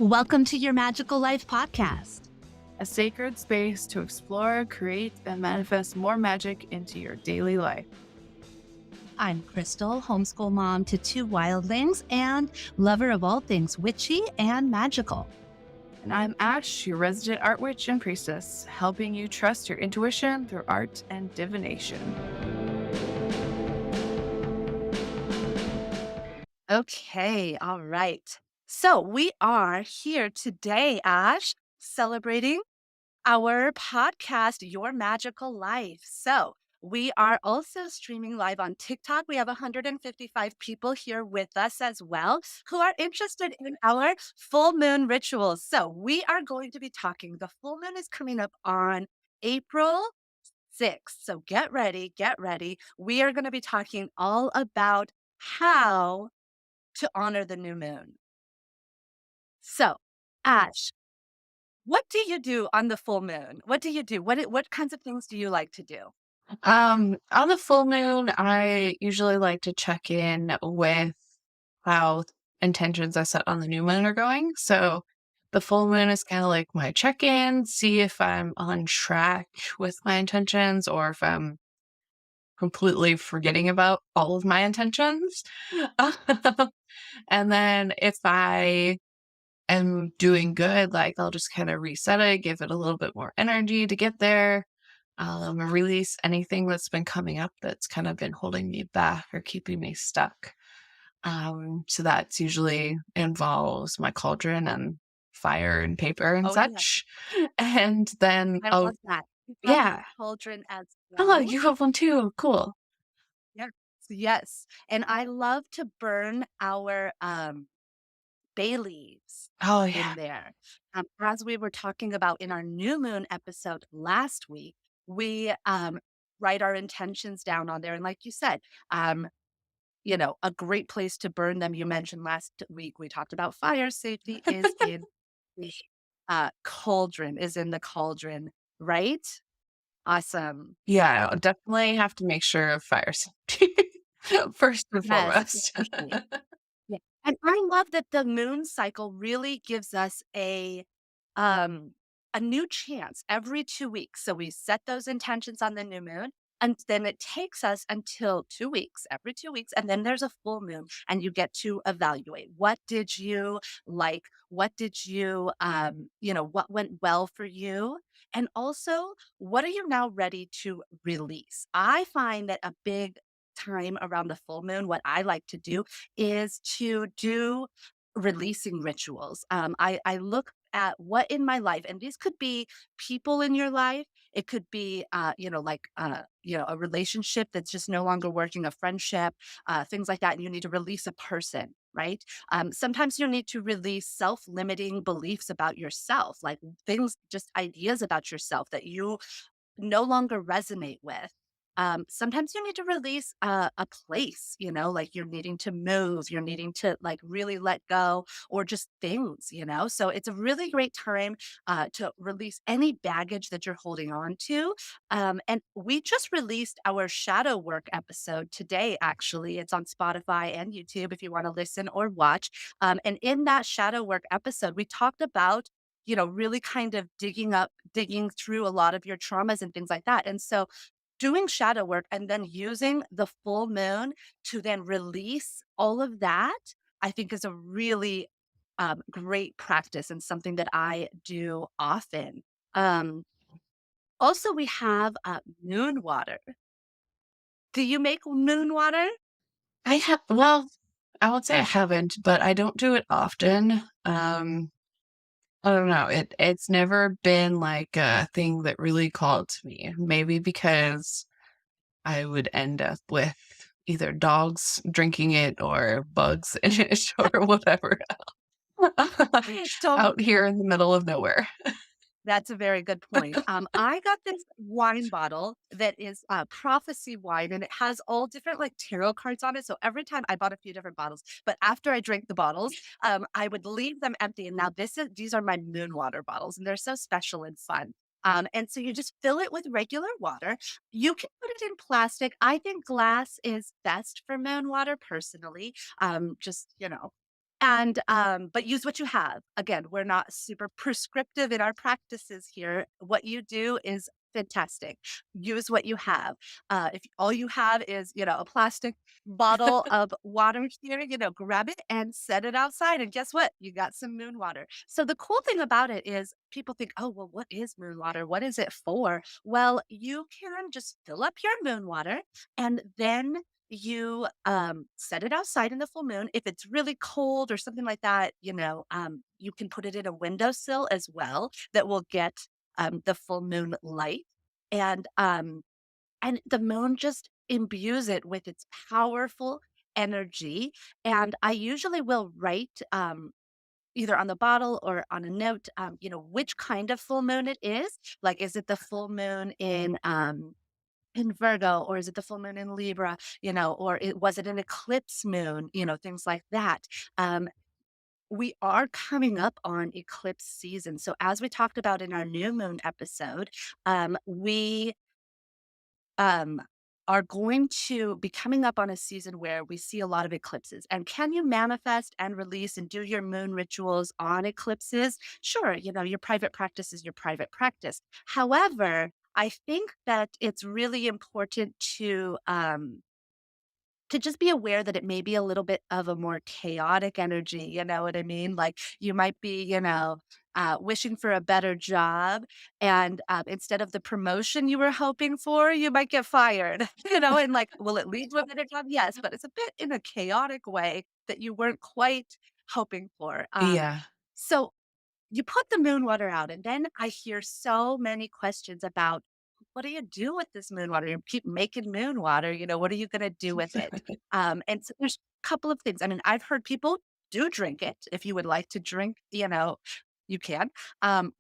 Welcome to your Magical Life podcast. A sacred space to explore, create, and manifest more magic into your daily life. I'm Crystal, homeschool mom to two wildlings and lover of all things witchy and magical. And I'm Ash, your resident art witch and priestess, helping you trust your intuition through art and divination. Okay, all right. So we are here today, Ash, celebrating our podcast, Your Magical Life. So we are also streaming live on TikTok. We have 155 people here with us as well who are interested in our full moon rituals. So we are going to be talking. The full moon is coming up on April 6th. So get ready, get ready. We are going to be talking all about how to honor the new moon. So, Ash, what do you do on the full moon? What do you do? What kinds of things do you like to do? On the full moon, I usually like to check in with how intentions I set on the new moon are going. So the full moon is kind of like my check-in, see if I'm on track with my intentions or if I'm completely forgetting about all of my intentions. And then if I am doing good, like I'll just kind of reset it, give it a little bit more energy to get there. Release anything that's been coming up that's kind of been holding me back or keeping me stuck. So that's usually involves my cauldron and fire and paper and Oh, yeah. such. And then, I oh, love that. You have a yeah. cauldron as Oh, well. you have one too. Cool. Yes. Yes. And I love to burn our bay leaves Oh, in yeah. there. As we were talking about in our new moon episode last week, we write our intentions down on there. And like you said, um, a great place to burn them. You mentioned last week, we talked about fire safety is in the cauldron, right? Awesome. Yeah, I'll definitely have to make sure of fire safety first and Yes, foremost. definitely. Yeah. And I love that the moon cycle really gives us um a new chance every 2 weeks. So we set those intentions on the new moon. And then it takes us until 2 weeks, every 2 weeks. And then there's a full moon, and you get to evaluate what did you like? What did you, what went well for you? And also, what are you now ready to release? I find that a big time around the full moon, what I like to do is to do releasing rituals. I look at what in my life, and these could be people in your life. It could be, a relationship that's just no longer working, a friendship, things like that. And you need to release a person, right? Sometimes you need to release self-limiting beliefs about yourself, like things, just ideas about yourself that you no longer resonate with. Sometimes you need to release a place, like you're needing to move, you're needing to like really let go, or just things. So it's a really great time to release any baggage that you're holding on to. And we just released our shadow work episode today, actually. It's on Spotify and YouTube if you want to listen or watch. And in that shadow work episode, we talked about really kind of digging through a lot of your traumas and things like that. And so doing shadow work and then using the full moon to then release all of that, I think is a really great practice and something that I do often. Um, Also, we have moon water. Do you make moon water? I have, well, I won't say I haven't, but I don't do it often. I don't know. It's never been like a thing that really called to me. Maybe because I would end up with either dogs drinking it or bugs in it or whatever So out here in the middle of nowhere. that's a very good point. I got this wine bottle that is prophecy wine, and it has all different like tarot cards on it. So every time I bought a few different bottles, but after I drank the bottles, I would leave them empty. And now these are my moon water bottles, and they're so special and fun. And so you just fill it with regular water. You can put it in plastic. I think glass is best for moon water personally. Just. But use what you have. Again, we're not super prescriptive in our practices here. What you do is fantastic. Use what you have. If all you have is, a plastic bottle of water here, grab it and set it outside. And guess what? You got some moon water. So the cool thing about it is people think, oh, well, what is moon water? What is it for? Well, you can just fill up your moon water and then you set it outside in the full moon. If it's really cold or something like that, you can put it in a windowsill as well that will get the full moon light. And and the moon just imbues it with its powerful energy. And I usually will write either on the bottle or on a note, which kind of full moon it is. Like, is it the full moon in Virgo, or is it the full moon in Libra, or was it an eclipse moon, things like that. We are coming up on eclipse season. So, as we talked about in our new moon episode, we um, are going to be coming up on a season where we see a lot of eclipses. And can you manifest and release and do your moon rituals on eclipses? Sure, your private practice is your private practice. However, I think that it's really important to just be aware that it may be a little bit of a more chaotic energy, you know what I mean? Like, you might be, wishing for a better job, and instead of the promotion you were hoping for, you might get fired, and like, will it lead to a better job? Yes, but it's a bit in a chaotic way that you weren't quite hoping for. Yeah. So you put the moon water out, and then I hear so many questions about, what do you do with this moon water? You keep making moon water, what are you going to do with it? And so there's a couple of things. I mean, I've heard people do drink it. If you would like to drink, you can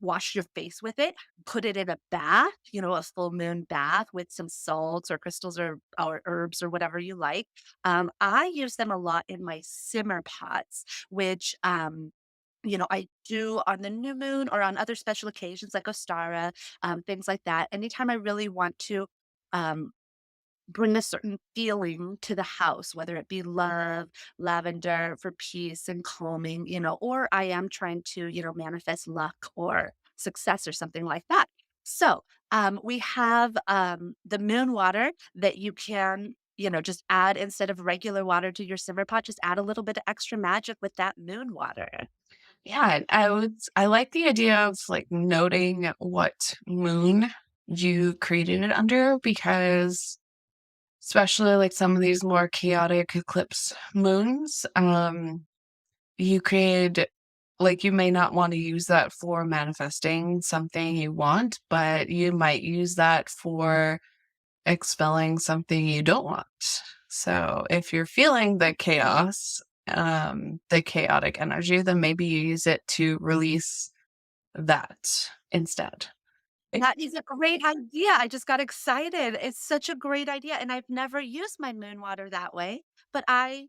wash your face with it, put it in a bath, a full moon bath with some salts or crystals or herbs or whatever you like. I use them a lot in my simmer pots, which I do on the new moon or on other special occasions like Ostara, things like that. Anytime I really want to um, bring a certain feeling to the house, whether it be love, lavender for peace and calming, or I am trying to, manifest luck or success or something like that. So we have the moon water that you can, just add instead of regular water to your simmer pot, just add a little bit of extra magic with that moon water. Yeah, I like the idea of, like, noting what moon you created it under because especially, like, some of these more chaotic eclipse moons, you could like, you may not wanna use that for manifesting something you want, but you might use that for expelling something you don't want. So, if you're feeling the chaos, the chaotic energy, then maybe you use it to release that instead. It That is a great idea. I just got excited. It's such a great idea, and I've never used my moon water that way, but I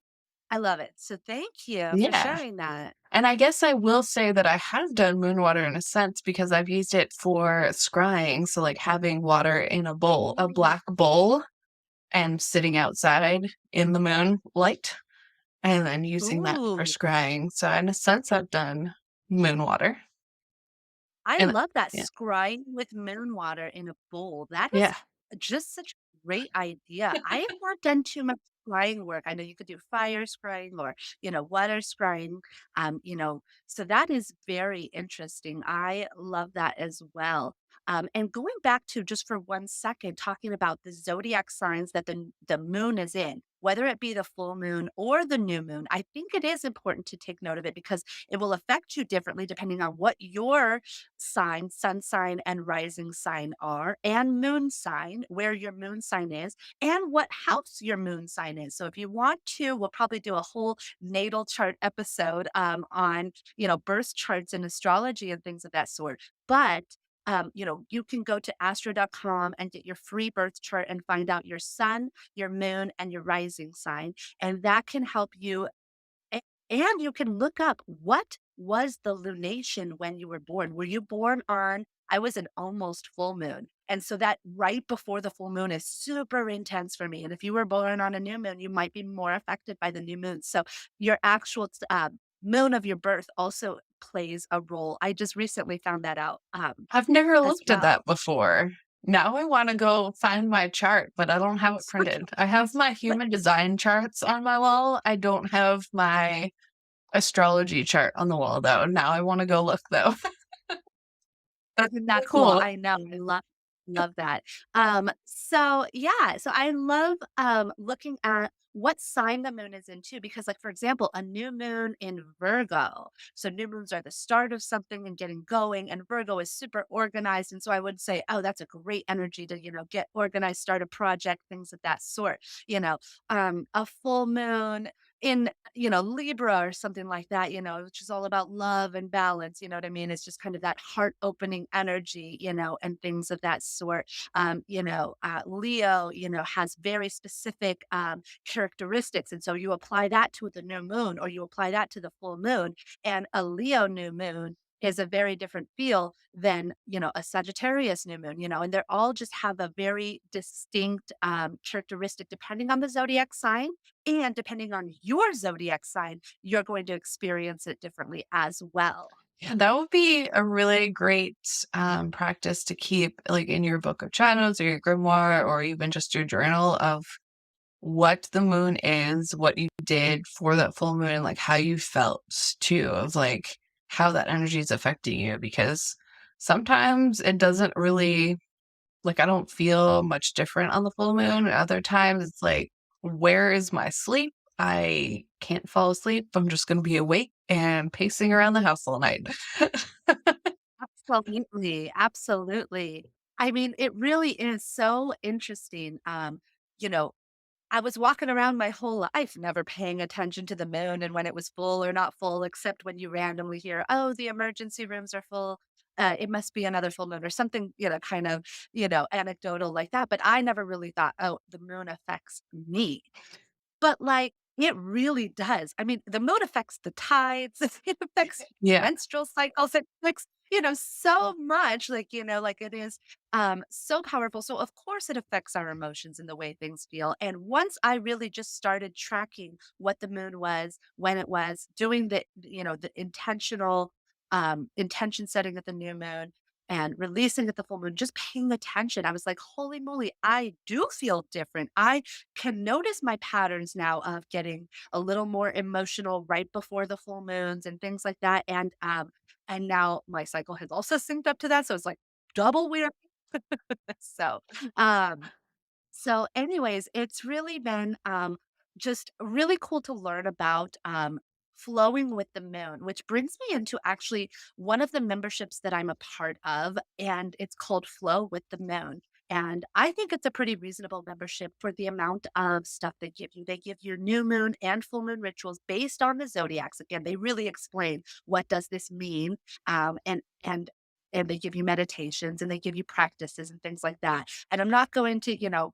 love it. So thank you for Yeah, sharing that. and I guess I will say that I have done moon water in a sense because I've used it for scrying, so, like, having water in a Ooh. black bowl and sitting outside in the moonlight, and then using that for Ooh. scrying, so in a sense, I've done moon water, I and love that, yeah. scrying with moon water in a bowl. That is Yeah. just such a great idea. I have not done too much scrying work. I know you could do fire scrying or, water scrying. So that is very interesting. I love that as well. And going back to just for 1 second, talking about the zodiac signs that the moon is in, whether it be the full moon or the new moon, I think it is important to take note of it because it will affect you differently depending on what your sign, sun sign, and rising sign are, and moon sign, where your moon sign is, and what house your moon sign is. So, if you want to, we'll probably do a whole natal chart episode on, birth charts and astrology and things of that sort. But you can go to astro.com and get your free birth chart and find out your sun, your moon, and your rising sign. And that can help you a and you can look up what was the lunation when you were born. Were you born on I was an almost full moon, and so that right before the full moon is super intense for me, and if you were born on a new moon, you might be more affected by the new moon. So your actual moon of your birth also plays a role. I just recently found that out, I've never as looked at well. that before. Now I wanna go find my chart, but I don't have it printed. I have my But human design charts on my wall. I don't have my astrology chart on the wall, though. Now I wanna go look, though. That's isn't so that cool? cool. I know. I love that. So yeah, so I love looking at what sign the moon is in too, because like for example, a new moon in Virgo. So new moons are the start of something and getting going, and Virgo is super organized. And so I would say, oh, that's a great energy to, get organized, start a project, things of that sort. A full moon in Libra or something like that, which is all about love and balance, you know what I mean? It's just kind of that heart opening energy, and things of that sort. Leo, has very specific characteristics. And so you apply that to the new moon or you apply that to the full moon, and a Leo new moon is a very different feel than, a Sagittarius new moon, and they're all just have a very distinct characteristic depending on the zodiac sign, and depending on your zodiac sign, you're going to experience it differently as well. Yeah, that would be a really great, practice to keep, like, in your book of shadows or your grimoire or even just your journal of what the moon is, what you did for that full moon, and, like, how you felt too, of, like, how that energy is affecting you because sometimes it doesn't really like, I don't feel much different on the full moon. Other times, it's like, where is my sleep? I can't fall asleep. I'm just gonna be awake and pacing around the house all night. Absolutely, absolutely. I mean, it really is so interesting. You know, I was walking around my whole life never paying attention to the moon and when it was full or not full, except when you randomly hear, "Oh, the emergency rooms are full. It must be another full moon," or something, kind of, anecdotal like that. But I never really thought, "Oh, the moon affects me." But, like, it really does. I mean, the moon affects the tides, it affects Yeah. menstrual cycles, it affects, so much, like it is, so powerful. So, of course, it affects our emotions and the way things feel. And once I really just started tracking what the moon was, when it was, doing the intentional, intention setting at the new moon and releasing at the full moon, just paying attention, I was like, "Holy moly, I do feel different. I can notice my patterns now of getting a little more emotional right before the full moons and things like that, and now my cycle has also synced up to that, so it's like double weird." So, um so anyways, it's really been, just really cool to learn about, flowing with the moon, which brings me into actually one of the memberships that I'm a part of, and it's called Flow with the Moon. And I think it's a pretty reasonable membership for the amount of stuff they give you. They give you new moon and full moon rituals based on the zodiacs. Again, they really explain what does this mean, and they give you meditations and they give you practices and things like that. And I'm not going to,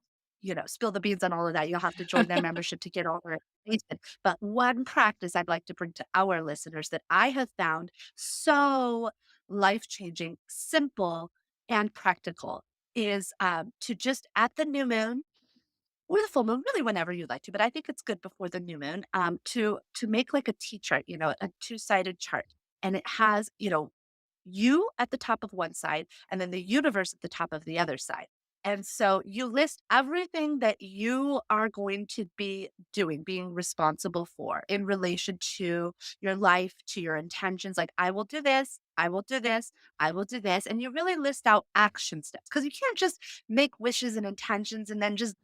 spill the beans on all of that. You'll have to join their membership to get all the information. But one practice I'd like to bring to our listeners that I have found so life changing, simple, and practical is to just at the new moon or the full moon, really whenever you'd like to, but I think it's good before the new moon, to make like a T chart, a two-sided chart. And it has, you at the top of one side and then the universe at the top of the other side. And so you list everything that you are going to be doing, being responsible for in relation to your life, to your intentions. Like, I will do this, I will do this, I will do this. And you really list out action steps because you can't just make wishes and intentions and then just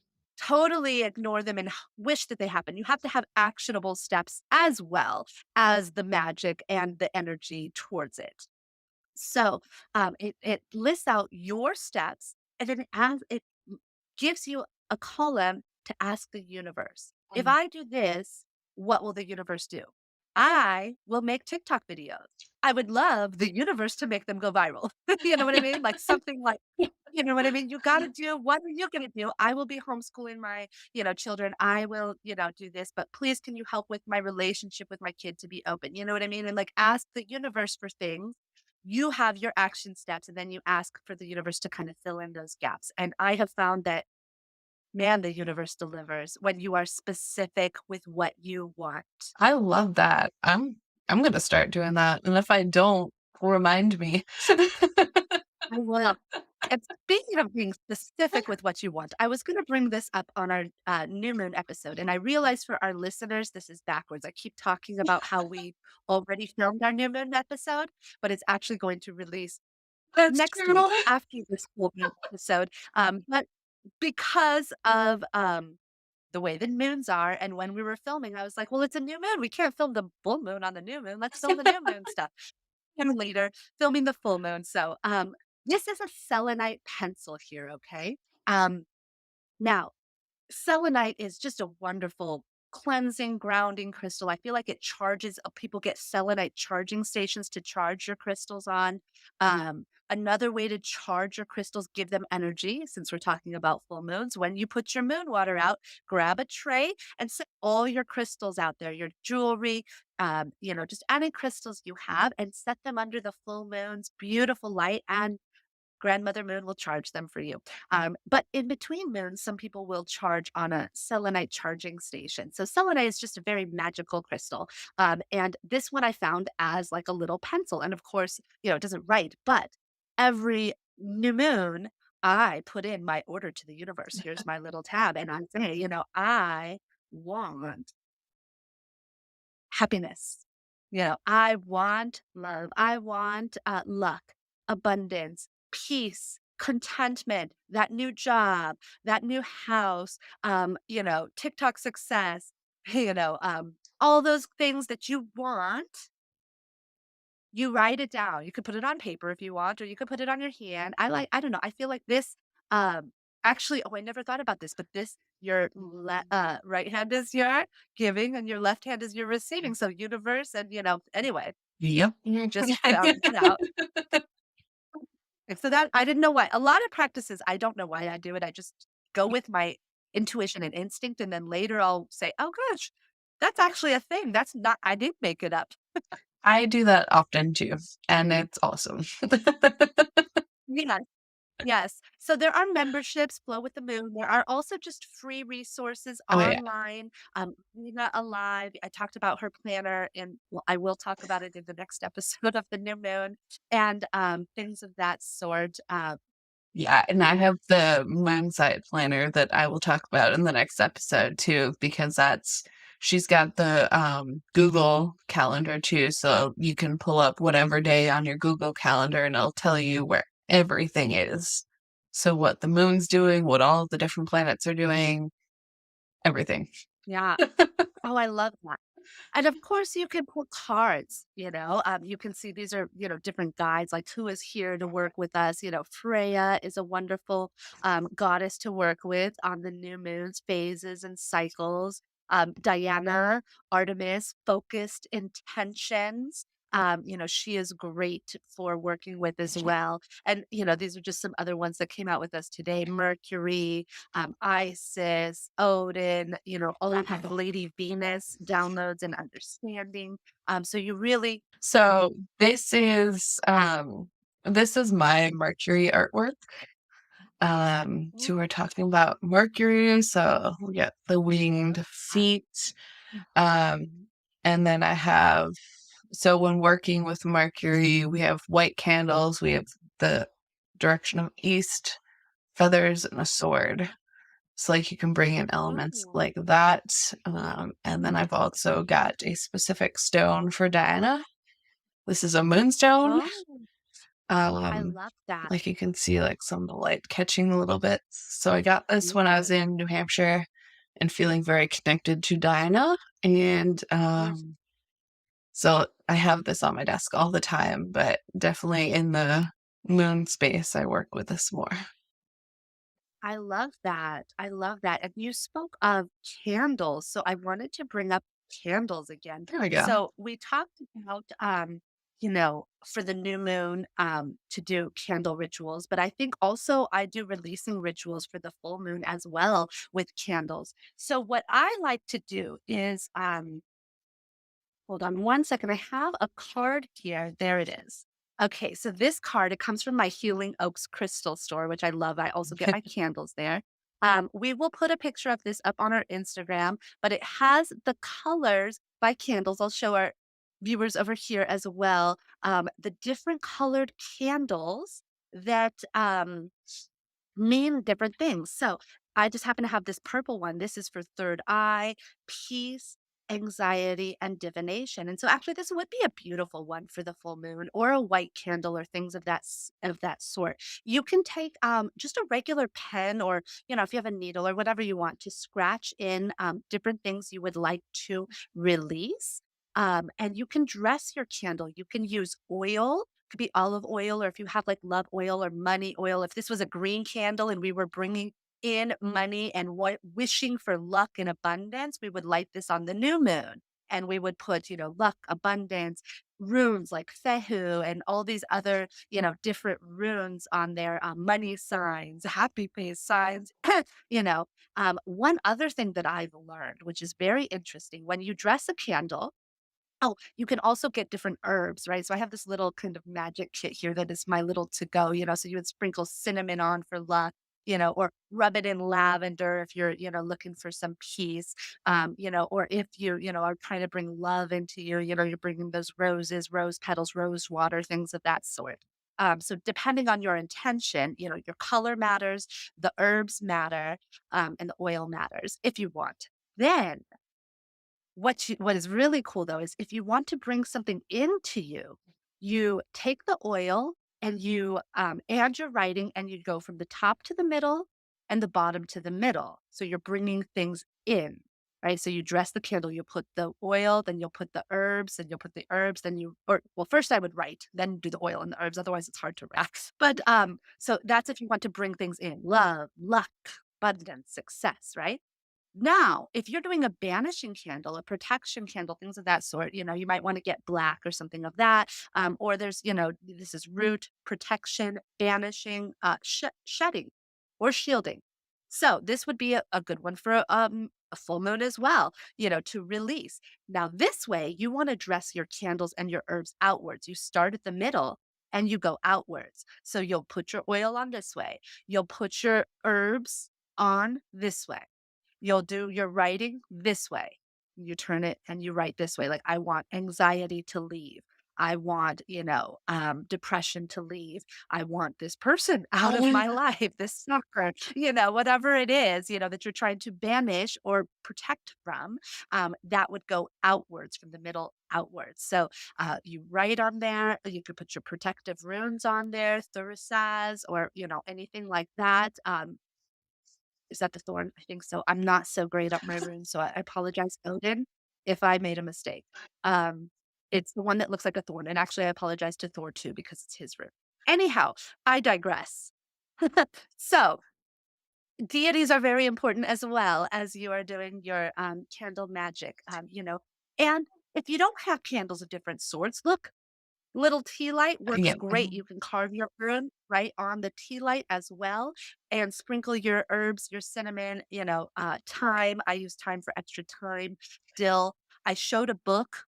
totally ignore them and wish that they happen. You have to have actionable steps as well as the magic and the energy towards it. So, it lists out your steps, and then it gives you a column to ask the universe. If Mm. I do this, what will the universe do? I will make TikTok videos. I would love the universe to make them go viral. You know what I mean? Like something like, you know what I mean? You got to do, what are you going to do? I will be homeschooling my, children. I will, do this, but please can you help with my relationship with my kid to be open? You know what I mean? And like ask the universe for things. You have your action steps and then you ask for the universe to kind of fill in those gaps. And I have found that, man, the universe delivers when you are specific with what you want. I love that. I'm gonna start doing that, and if I don't, remind me. I will. And speaking of being specific with what you want, I was going to bring this up on our new moon episode. And I realize for our listeners, this is backwards. I keep talking about how we already filmed our new moon episode, but it's actually going to release That's next true. week after this full moon episode. But because of the way the moons are and when we were filming, I was like, well, it's a new moon. We can't film the full moon on the new moon. Let's film the new moon stuff and later filming the full moon. So, this is a selenite pencil here, okay? Um, now, selenite is just a wonderful cleansing, grounding crystal. I feel like it charges people get selenite charging stations to charge your crystals on. Another way to charge your crystals, give them energy, since we're talking about full moons. When you put your moon water out, grab a tray and set all your crystals out there, your jewelry, just any crystals you have, and set them under the full moon's beautiful light. And Grandmother Moon will charge them for you. But in between moons, some people will charge on a selenite charging station. So selenite is just a very magical crystal. And this one I found as like a little pencil. And of course, it doesn't write, but every new moon, I put in my order to the universe. Here's my little tab. And I say, I want happiness. I want love. I want luck, abundance, peace, contentment, that new job, that new house, TikTok success, all those things that you want. You write it down. You could put it on paper if you want, or you could put it on your hand. I don't know. I feel like this, actually, oh, I never thought about this, but this, your right hand is your giving and your left hand is your receiving. So universe and, anyway, Yep. just found that out. And so that I didn't know why. A lot of practices, I don't know why I do it. I just go with my intuition and instinct. And then later I'll say, oh gosh, that's actually a thing. That's not, I didn't make it up. I do that often too, and it's awesome. Yeah. Yes. So there are memberships, Flow with the Moon. There are also just free resources Oh, yeah. online. Nina Alive, I talked about her planner, and well, I will talk about it in the next episode of the new moon and things of that sort. Yeah, and I have the mindset planner that I will talk about in the next episode too, because she's got the Google calendar too, so you can pull up whatever day on your Google calendar and it'll tell you where everything is. So what the moon's doing, what all the different planets are doing, everything. Yeah. Oh, I love that. And of course, you can pull cards, you can see these are, different guides, like who is here to work with us. Freya is a wonderful goddess to work with on the new moons, phases, and cycles. Diana, Artemis, focused intentions. She is great for working with as well. And, these are just some other ones that came out with us today. Mercury, Isis, Odin, all of the Lady Venus downloads and understanding. So you really, So this is my Mercury artwork. So we're talking about Mercury, so we get the winged feet. And then I have, so when working with Mercury, we have white candles, we have the direction of east, feathers, and a sword. So like you can bring in elements oh, like that. And then I've also got a specific stone for Diana. This is a moonstone. oh, I Um, love that. like you can see like some of the light catching a little bit. So I got this when I was Yeah. in New Hampshire and feeling very connected to Diana. And Yes. so I have this on my desk all the time, but definitely in the moon space, I work with this more. I love that. I love that. And you spoke of candles. So I wanted to bring up candles again. There we go. So we talked about, for the new moon, to do candle rituals, but I think also I do releasing rituals for the full moon as well with candles. So what I like to do is, hold on one second. I have a card here. There it is. Okay, so this card, it comes from my Healing Oaks crystal store, which I love. I also get my candles there. We will put a picture of this up on our Instagram, but it has the colors by candles. I'll show our viewers over here as well, the different colored candles that mean different things. So I just happen to have this purple one. This is for third eye, peace, anxiety, and divination. And so actually this would be a beautiful one for the full moon or a white candle or things of of that sort. You can take just a regular pen or, if you have a needle or whatever you want to scratch in different things you would like to release. And you can dress your candle. You can use oil, could be olive oil, or if you have like love oil or money oil. If this was a green candle and we were bringing in money and wishing for luck and abundance, we would light this on the new moon. And we would put, luck, abundance, runes like Fehu and all these other, different runes on there, money signs, happy face signs. you know, One other thing that I've learned, which is very interesting, when you dress a candle, oh, you can also get different herbs, right? So I have this little kind of magic kit here that is my little to go, so you would sprinkle cinnamon on for luck, or rub it in lavender if you're, looking for some peace, or if you, are trying to bring love into you, you're bringing those roses, rose petals, rose water, things of that sort. So depending on your intention, your color matters, the herbs matter, and the oil matters if you want. Then what is really cool though is if you want to bring something into you, you take the oil and you add your writing and you go from the top to the middle and the bottom to the middle. So you're bringing things in, right? So you dress the candle, you put the oil, then you'll put the herbs, then you'll put the herbs, then or well, first I would write, then do the oil and the herbs. Otherwise it's hard to wrap. But so that's if you want to bring things in, love, luck, abundance, success, right? Now, if you're doing a banishing candle, a protection candle, things of that sort, you might want to get black or something of that. Or there's, this is root, protection, banishing, shedding, or shielding. So this would be a good one for a full moon as well, to release. Now, this way, you want to dress your candles and your herbs outwards. You start at the middle and you go outwards. So you'll put your oil on this way. You'll put your herbs on this way. You'll do your writing this way. You turn it and you write this way. Like, I want anxiety to leave. I want, depression to leave. I want this person out of my life, this sucker, whatever it is, that you're trying to banish or protect from, that would go outwards from the middle outwards. So you write on there. You could put your protective runes on there, thurusas, or, anything like that. Is that the thorn? I think so. I'm not so great at my runes, so I apologize, Odin, if I made a mistake. Um, it's the one that looks like a thorn, and actually I apologize to Thor too because it's his rune. Anyhow, I digress. So, deities are very important as well as you are doing your candle magic, and if you don't have candles of different sorts, look, little tea light works Yeah. great. You can carve your rune right on the tea light as well and sprinkle your herbs, your cinnamon, thyme. I use thyme for extra time. Dill. I showed a book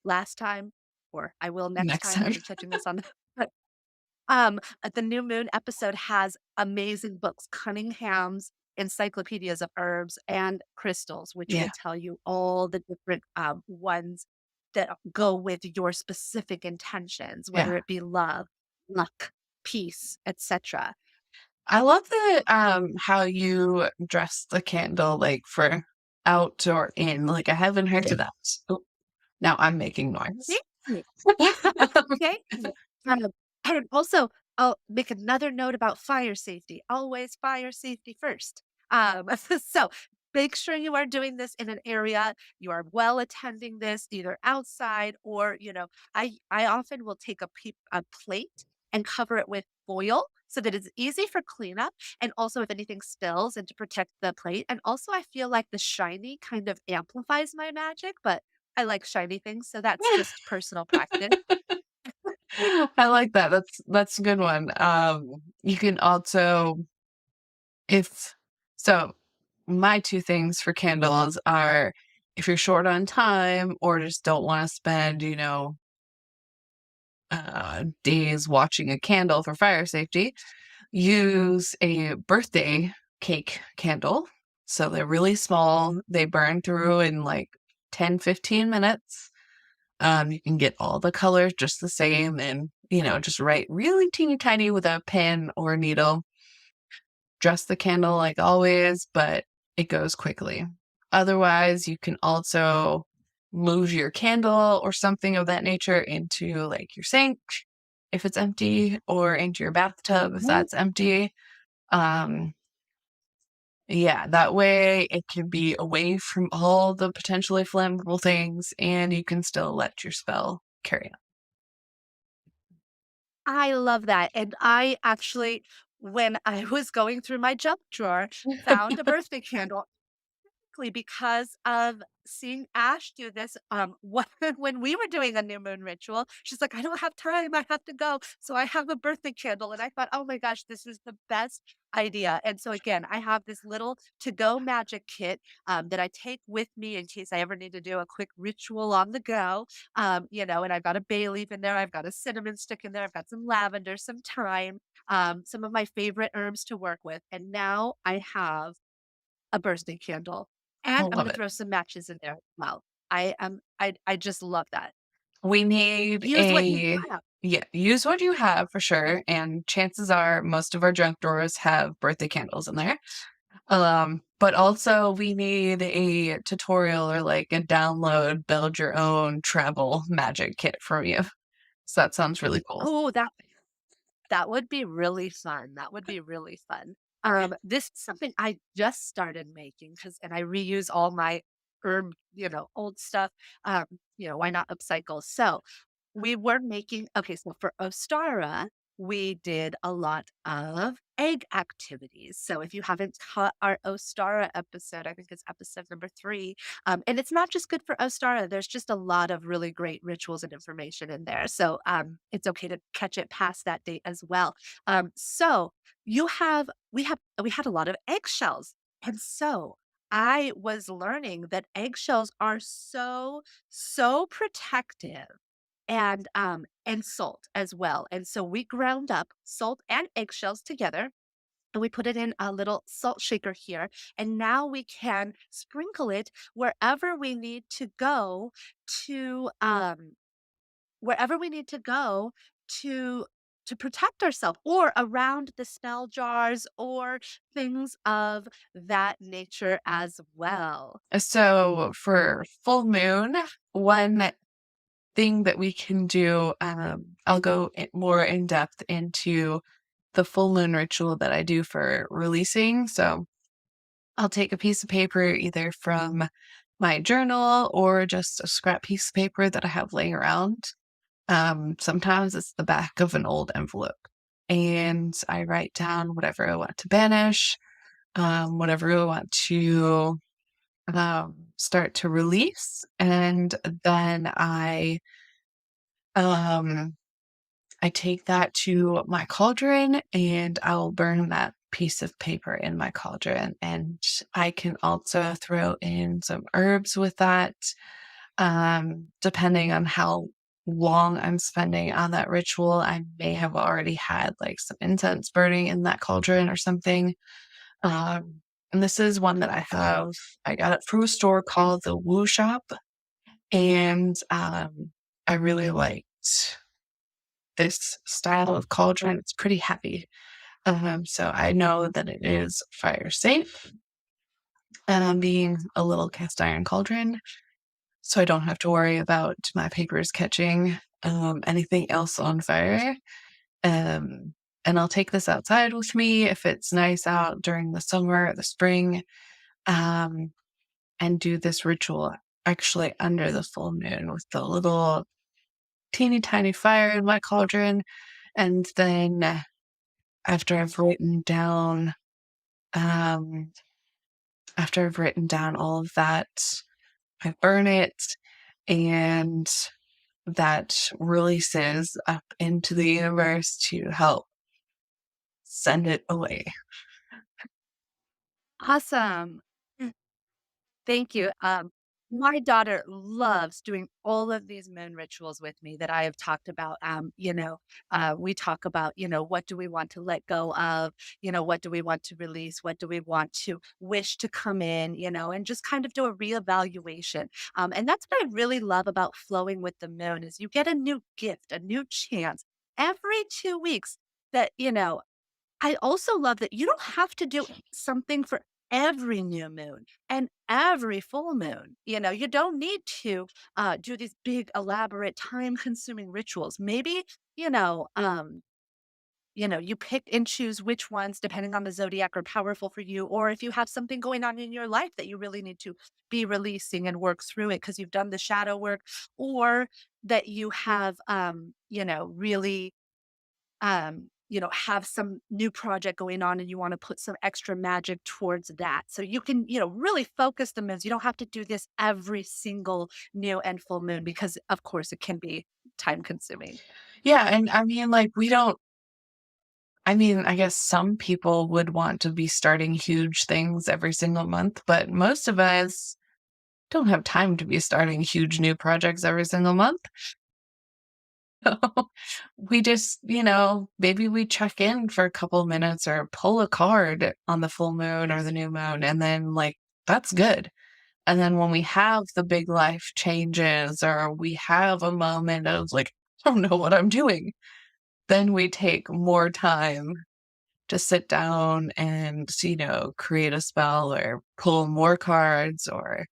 last time, or I will next Next time time. as you're touching this on the the new moon episode has amazing books, Cunningham's encyclopedias of herbs and crystals, which will Yeah. tell you all the different ones that go with your specific intentions, Yeah. whether it be love, luck, peace, etc. I love the how you dress the candle like for out or in. Like I haven't heard of that. Oh, now I'm making noise. Okay. Um, and also, I'll make another note about fire safety. Always fire safety first. So make sure you are doing this in an area you are well attending this either outside or I often will take a plate and cover it with foil so that it's easy for cleanup and also if anything spills and to protect the plate. And also I feel like the shiny kind of amplifies my magic, but I like shiny things, so that's just personal practice. I like that. That's a good one. You can also if so my two things for candles are if you're short on time or just don't want to spend, days watching a candle for fire safety, use a birthday cake candle. So they're really small. They burn through in like 10, 15 minutes. You can get all the colors just the same and, just write really teeny tiny with a pen or needle. Dress the candle like always, but it goes quickly. Otherwise, you can also move your candle or something of that nature into like your sink if it's empty, or into your bathtub if Mhm. that's empty. Um, yeah, that way it can be away from all the potentially flammable things and you can still let your spell carry I love that, and I actually, when I was going through my junk drawer, on. found a birthday candle because of seeing Ash do this, when we were doing a new moon ritual, she's like, "I don't have time, I have to go." So I have a birthday candle, and I thought, "Oh my gosh, this is the best idea." And so again, I have this little to-go magic kit, that I take with me in case I ever need to do a quick ritual on the go, and I've got a bay leaf in there, I've got a cinnamon stick in there, I've got some lavender, some thyme, some of my favorite herbs to work with, and now I have a birthday candle, I and I'm love gonna it. throw some matches in there as well. I just love that. We need Use what you a have. Yeah, use what you have for sure, and chances are most of our junk drawers have birthday candles in there. But also we need a tutorial or like a download, build your own travel magic kit from you. So that sounds really cool. Oh, that would be really fun. That would be really fun. This is something I just started making and I reuse all my herb, old stuff. Um, why not upcycle? So we were making okay, so for Ostara, we did a lot of egg activities. So if you haven't caught our Ostara episode, I think it's episode number 3. And it's not just good for Ostara, there's just a lot of really great rituals and information in there. So it's okay to catch it past that date as well. So you have we had a lot of eggshells. And so I was learning that eggshells are so protective and salt as well. And so we ground up salt and eggshells together and we put it in a little salt shaker here. And now we can sprinkle it wherever we need to go to wherever we need to go to to protect ourselves or around the spell jars or things of that nature as well. So for full moon, one thing that we can do, I'll go more in depth into the full moon ritual that I do for releasing. So I'll take a piece of paper either from my journal or just a scrap piece of paper that I have laying around. Sometimes it's the back of an old envelope. And I write down whatever I want to banish, whatever I want to start to release. And then um, I take that to my cauldron and I'll burn that piece of paper in my cauldron. And I can also throw in some herbs with that, depending on how long I'm spending on that ritual. I may have already had like some incense burning in that cauldron or something. And this is one that I got it from a store called the Woo Shop. And I really liked this style of cauldron. It's pretty heavy. So I know that it is fire safe, being a little cast iron cauldron. So I don't have to worry about my papers catching anything else on fire. Um, and I'll take this outside with me if it's nice out during the summer or the spring, um, and do this ritual actually under the full moon with the little teeny tiny fire in my cauldron. And then after I've written down, um, after I've written down all of that, I burn it and that releases up into the universe to help send it away. Awesome. Thank you. My daughter loves doing all of these moon rituals with me that I have talked about. We talk about, what do we want to let go of? What do we want to release? What do we want to wish to come in? And just kind of do a reevaluation. And that's what I really love about flowing with the moon is you get a new gift, a new chance every 2 weeks that, I also love that you don't have to do something for every new moon and every full moon. You don't need to do these big, elaborate, time-consuming rituals. Maybe, you know, um, you pick and choose which ones, depending on the zodiac, are powerful for you, or if you have something going on in your life that you really need to be releasing and work through it because you've done the shadow work, or that you have, really have some new project going on and you want to put some extra magic towards that. So you can, really focus the moons. You don't have to do this every single new and full moon because, of course, it can be time consuming. Yeah, and I mean, like, we don't I mean, I guess some people would want to be starting huge things every single month, but most of us don't have time to be starting huge new projects every single month. We just, maybe we check in for a couple minutes or pull a card on the full moon or the new moon, and then, like, that's good. And then when we have the big life changes or we have a moment of, like, I don't know what I'm doing, then we take more time to sit down and, create a spell or pull more cards or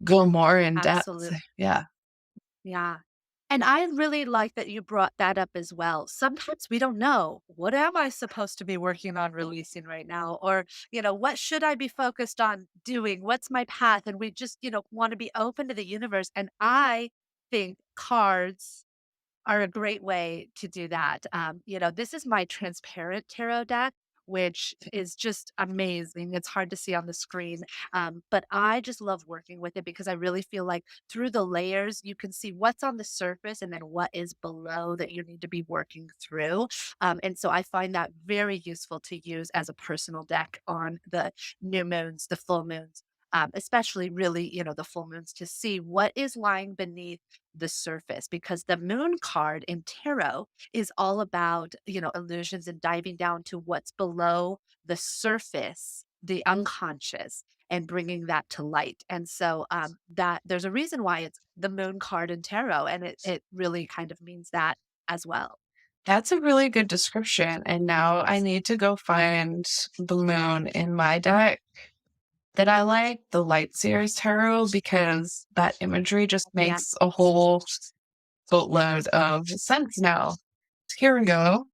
go more in depth. Absolutely. Yeah. Yeah. And I really like that you brought that up as well. Sometimes we don't know, what am I supposed to be working on releasing right now? Or, what should I be focused on doing? What's my path? And we just, want to be open to the universe. And I think cards are a great way to do that. This is my transparent tarot deck, which is just amazing. It's hard to see on the screen, but I just love working with it because I really feel like through the layers, you can see what's on the surface and then what is below that you need to be working through. And so I find that very useful to use as a personal deck on the new moons, the full moons. Especially really, the full moons to see what is lying beneath the surface because the moon card in tarot is all about, illusions and diving down to what's below the surface, the unconscious, and bringing that to light. And so that there's a reason why it's the moon card in tarot, and it really kind of means that as well. That's a really good description. And now I need to go find the moon in my deck that I like, the Light Series Tarot, because that imagery just Yeah, makes a whole boatload of sense now. Here we go.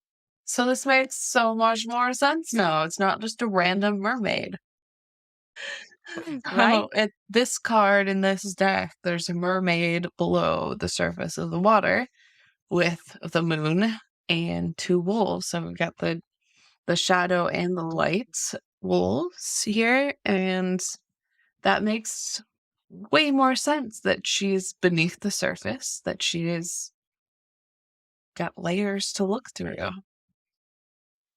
So this makes so much more sense now. It's not just a random mermaid. right. Oh, this card in this deck, there's a mermaid below the surface of the water with the moon and two wolves. So we've got the shadow and the light wolves here, and that makes way more sense that she's beneath the surface, that she's got layers to look through.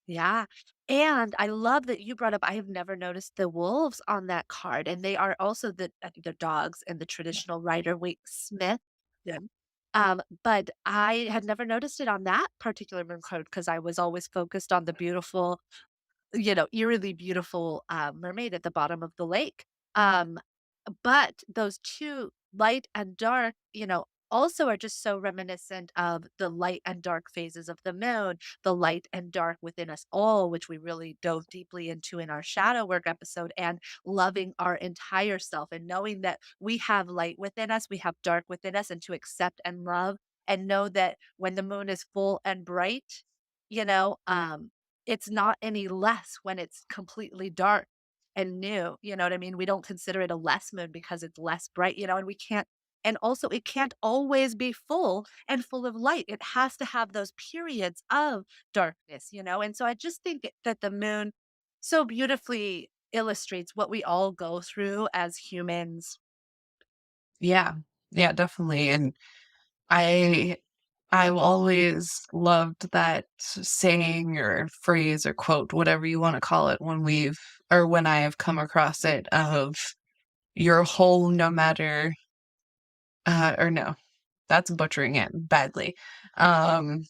Yeah. And I love that you brought up, I have never noticed the wolves on that card. And they are also I think they're dogs and the traditional Rider Waite Smith. Yeah. But I had never noticed it on that particular moon card because I was always focused on the beautiful, eerily beautiful mermaid at the bottom of the lake. But those 2, light and dark, also are just so reminiscent of the light and dark phases of the moon, the light and dark within us all, which we really dove deeply into in our shadow work episode, and loving our entire self and knowing that we have light within us, we have dark within us, and to accept and love and know that when the moon is full and bright, it's not any less when it's completely dark and new, you know what I mean? We don't consider it a less moon because it's less bright, and we can't and also it can't always be full and full of light. It has to have those periods of darkness, And so I just think that the moon so beautifully illustrates what we all go through as humans. Yeah. Yeah, definitely. And I I've always loved that saying or phrase or quote, whatever you want to call it, when I have come across it of you're whole no matter, or no, that's butchering it badly. Um,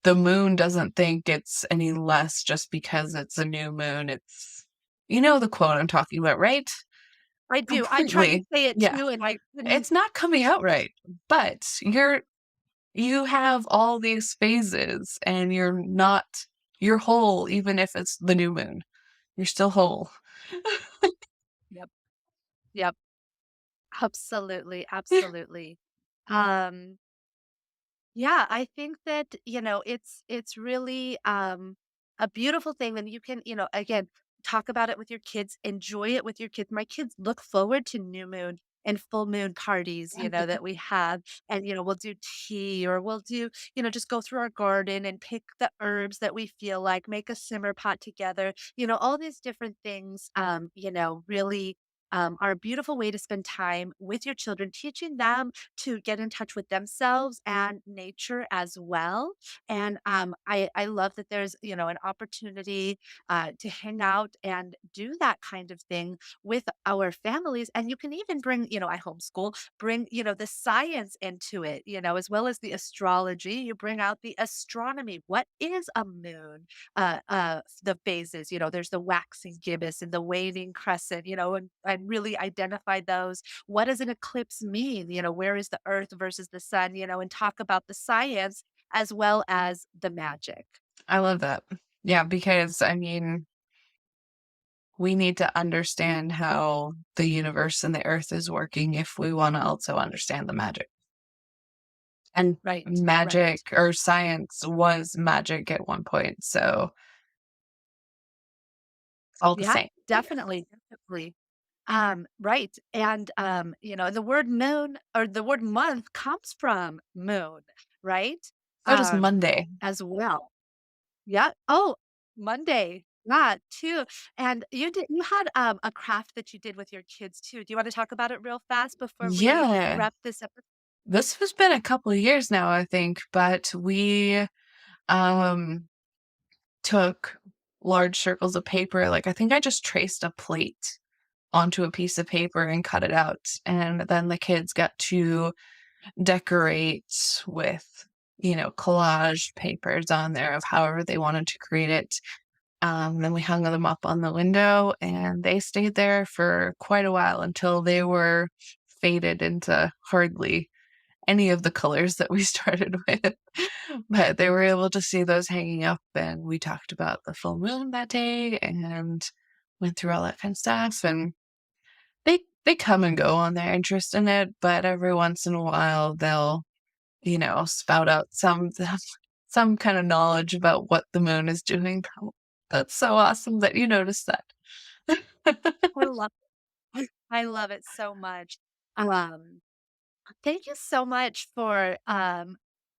the moon doesn't think it's any less just because it's a new moon. It's, you know, the quote I'm talking about, right? I do. I tried to Completely. say it Yeah. too, and I couldn't. It's not coming out right, but you have all these phases and you're whole even if it's the new moon. You're still whole. Yep. Yep. Absolutely. Absolutely. Um, Yeah, I think that, it's really a beautiful thing when you can, again, talk about it with your kids, enjoy it with your kids. My kids look forward to new moon and full moon parties, that we have. And, we'll do tea or we'll do, just go through our garden and pick the herbs that we feel like, make a simmer pot together, all these different things, really are a beautiful way to spend time with your children, teaching them to get in touch with themselves and nature as well. And I love that there's an opportunity to hang out and do that kind of thing with our families. And you can even bring, I homeschool, bring the science into it, as well as the astrology. You bring out the astronomy. What is a moon? The phases. There's the waxing gibbous and the waning crescent. And really identify those. What does an eclipse mean? Where is the earth versus the sun, and talk about the science as well as the magic. I love that. Yeah, because I mean, we need to understand how the universe and the earth is working if we want to also understand the magic. And Right, right. magic or science was magic at one point, so all the Yeah, same. definitely, definitely. Right. And the word moon or the word month comes from moon, right? So does Monday. As well. Yeah. Oh, Monday. Yeah, too. And you had a craft that you did with your kids too. Do you want to talk about it real fast before we Yeah. wrap this up? This has been a couple of years now, I think, but we um took large circles of paper. Like I think I just traced a plate onto a piece of paper and cut it out. And then the kids got to decorate with, collage papers on there of however they wanted to create it. Then we hung them up on the window and they stayed there for quite a while until they were faded into hardly any of the colors that we started with. But they were able to see those hanging up, and we talked about the full moon that day and went through all that kind of stuff. And they come and go on their interest in it, but every once in a while they'll, spout out some kind of knowledge about what the moon is doing. That's so awesome that you noticed that. I love I love it so much. Um Thank you so much for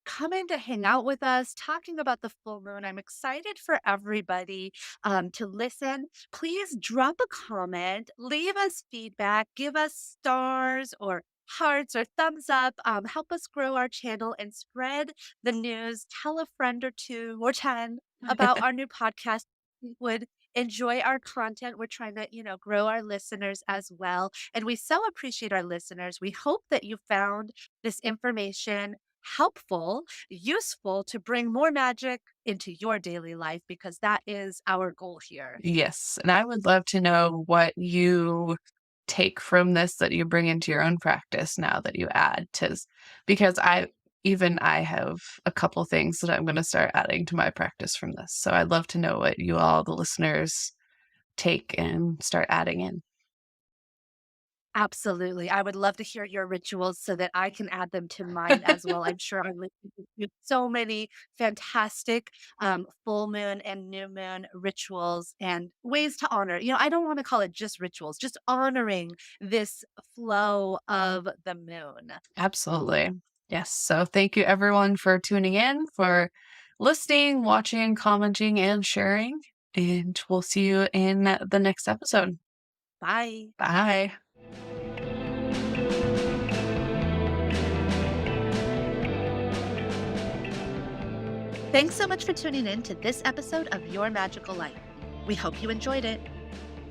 coming to hang out with us, talking about the full moon. I'm excited for everybody to listen. Please drop a comment, leave us feedback, give us stars or hearts or thumbs up. Help us grow our channel and spread the news. Tell a friend or two or 10 about our new podcast. We would enjoy our content. We're trying to, grow our listeners as well. And we so appreciate our listeners. We hope that you found this information helpful, useful to bring more magic into your daily life because that is our goal here. Yes, and I would love to know what you take from this that you bring into your own practice now that you add to, because I have a couple things that I'm going to start adding to my practice from this. So I'd love to know what you all, the listeners, take and start adding in. Absolutely. I would love to hear your rituals so that I can add them to mine as well. I'm sure I'm listening to so many fantastic full moon and new moon rituals and ways to honor. I don't want to call it just rituals, just honoring this flow of the moon. Absolutely. Yes. So thank you everyone for tuning in, for listening, watching, commenting, and sharing. And we'll see you in the next episode. Bye. Bye. Thanks so much for tuning in to this episode of Your Magical Life. We hope you enjoyed it.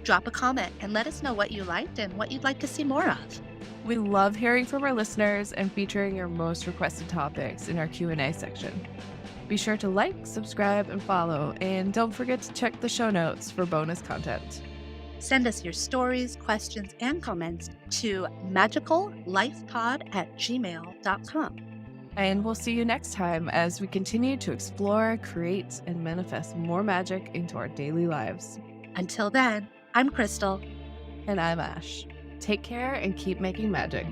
drop a comment and let us know what you liked and what you'd like to see more of. We love hearing from our listeners and featuring your most requested topics in our Q&A section. Be sure to like, subscribe, and follow, and don't forget to check the show notes for bonus content. Send us your stories, questions, and comments to magicallifepod@gmail.com. And we'll see you next time as we continue to explore, create, and manifest more magic into our daily lives. Until then, I'm Crystal. And I'm Ash. Take care and keep making magic.